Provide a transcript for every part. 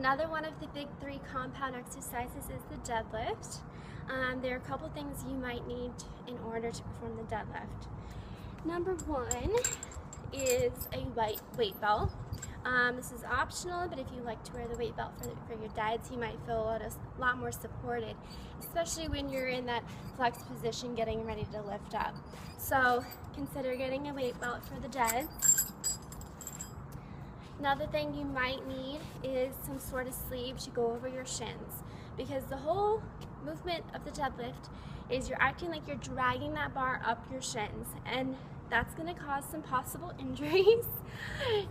Another one of the big 3 compound exercises is the deadlift. There are a couple things you might need in order to perform the deadlift. Number 1 is a weight belt. This is optional, but if you like to wear the weight belt for your diets, you might feel a lot more supported, especially when you're in that flex position getting ready to lift up. So consider getting a weight belt for the deads. Another thing you might need is some sort of sleeve to go over your shins, because the whole movement of the deadlift is you're acting like you're dragging that bar up your shins, and that's going to cause some possible injuries.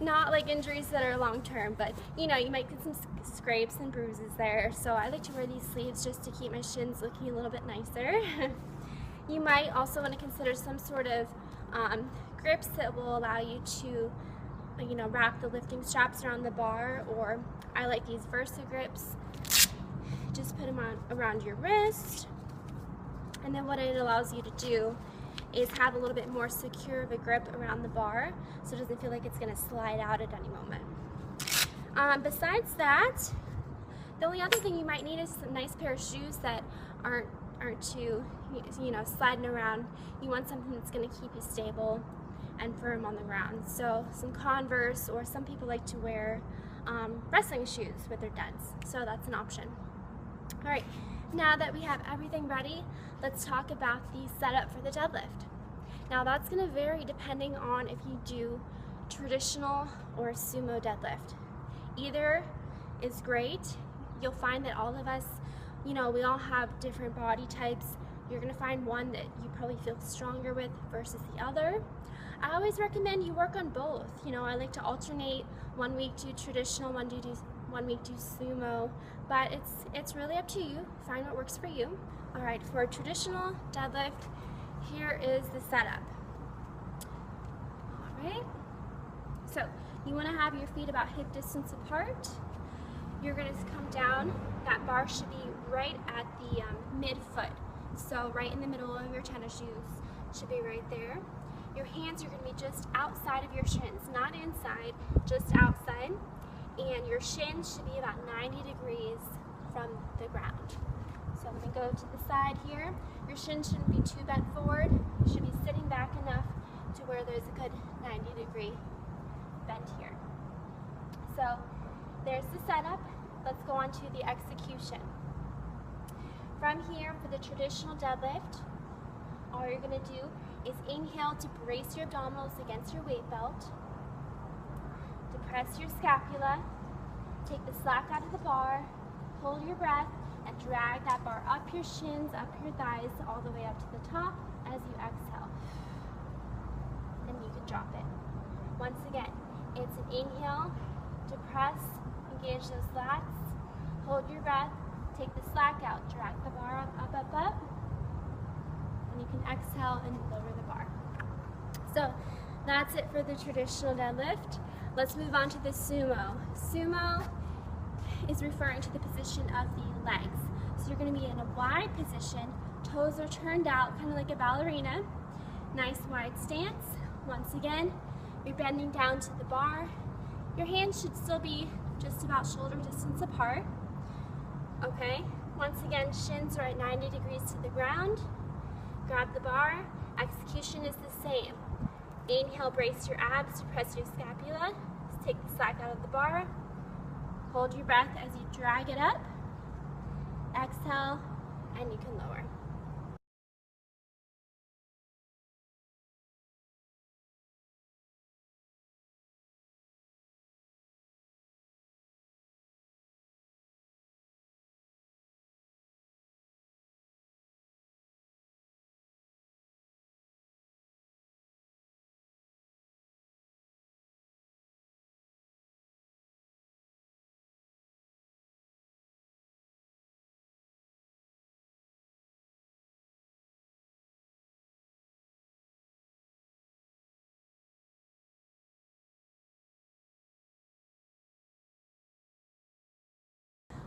Not like injuries that are long term, but you know, you might get some scrapes and bruises there. So I like to wear these sleeves just to keep my shins looking a little bit nicer. You might also want to consider some sort of grips that will allow you to, you know, wrap the lifting straps around the bar, or I like these Versa grips. Just put them on around your wrist, and then what it allows you to do is have a little bit more secure of a grip around the bar, so it doesn't feel like it's going to slide out at any moment. Besides that, the only other thing you might need is a nice pair of shoes that aren't too, you know, sliding around. You want something that's going to keep you stable and firm on the ground. So some Converse, or some people like to wear wrestling shoes with their deads, so that's an option. All right, now that we have everything ready, let's talk about the setup for the deadlift. Now that's going to vary depending on if you do traditional or sumo deadlift. Either is great. You'll find that all of us, you know, we all have different body types. You're going to find one that you probably feel stronger with versus the other. I always recommend you work on both. You know, I like to alternate. 1 week do traditional, 1 week do sumo, but it's really up to you. Find what works for you. All right, for a traditional deadlift, here is the setup. All right, so you want to have your feet about hip distance apart. You're going to come down. That bar should be right at the mid-foot, so right in the middle of your tennis shoes should be right there. Your hands are going to be just outside of your shins, not inside, just outside. And your shins should be about 90 degrees from the ground. So let me go to the side here. Your shins shouldn't be too bent forward. You should be sitting back enough to where there's a good 90-degree bend here. So there's the setup. Let's go on to the execution. From here, for the traditional deadlift, all you're going to do is inhale to brace your abdominals against your weight belt. Depress your scapula, take the slack out of the bar, hold your breath, and drag that bar up your shins, up your thighs, all the way up to the top as you exhale. Then you can drop it. Once again, it's an inhale, depress, engage those lats, hold your breath, take the slack out, drag the bar up, up, up, and you can exhale and lower the bar. So that's it for the traditional deadlift. Let's move on to the sumo. Sumo is referring to the position of the legs. So you're going to be in a wide position, toes are turned out, kind of like a ballerina. Nice wide stance. Once again, you're bending down to the bar. Your hands should still be just about shoulder distance apart. Okay, once again, shins are at 90 degrees to the ground. Grab the bar. Execution is the same. Inhale, brace your abs, depress your scapula. Take the slack out of the bar. Hold your breath as you drag it up. Exhale, and you can lower.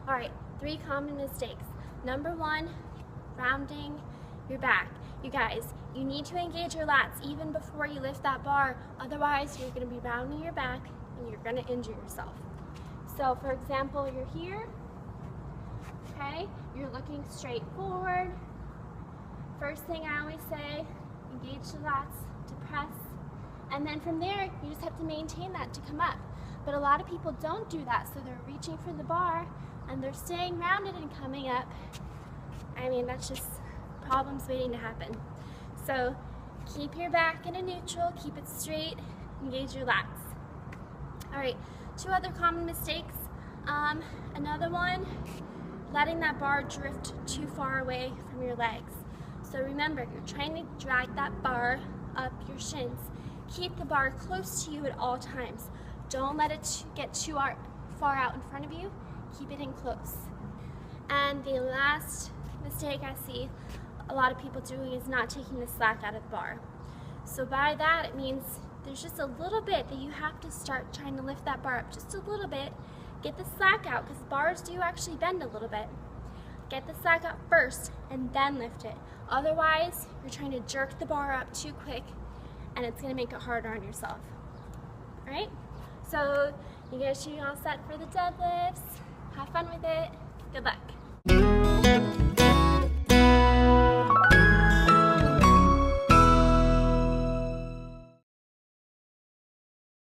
All right, 3 common mistakes. Number 1, rounding your back. You guys, you need to engage your lats even before you lift that bar. Otherwise, you're going to be rounding your back and you're going to injure yourself. So for example, you're here, okay? You're looking straight forward. First thing I always say, engage the lats to press. And then from there, you just have to maintain that to come up. But a lot of people don't do that, so they're reaching for the bar and they're staying rounded and coming up. I mean, that's just problems waiting to happen. So keep your back in a neutral, keep it straight, engage your lats. All right, 2 other common mistakes. Another one, letting that bar drift too far away from your legs. So remember, you're trying to drag that bar up your shins. Keep the bar close to you at all times. Don't let it get too far out in front of you. Keep it in close. And the last mistake I see a lot of people doing is not taking the slack out of the bar. So by that, it means there's just a little bit that you have to start trying to lift that bar up just a little bit. Get the slack out, because bars do actually bend a little bit. Get the slack out first and then lift it. Otherwise, you're trying to jerk the bar up too quick and it's gonna make it harder on yourself. All right? So you guys should be all set for the deadlifts. Have fun with it. Good luck.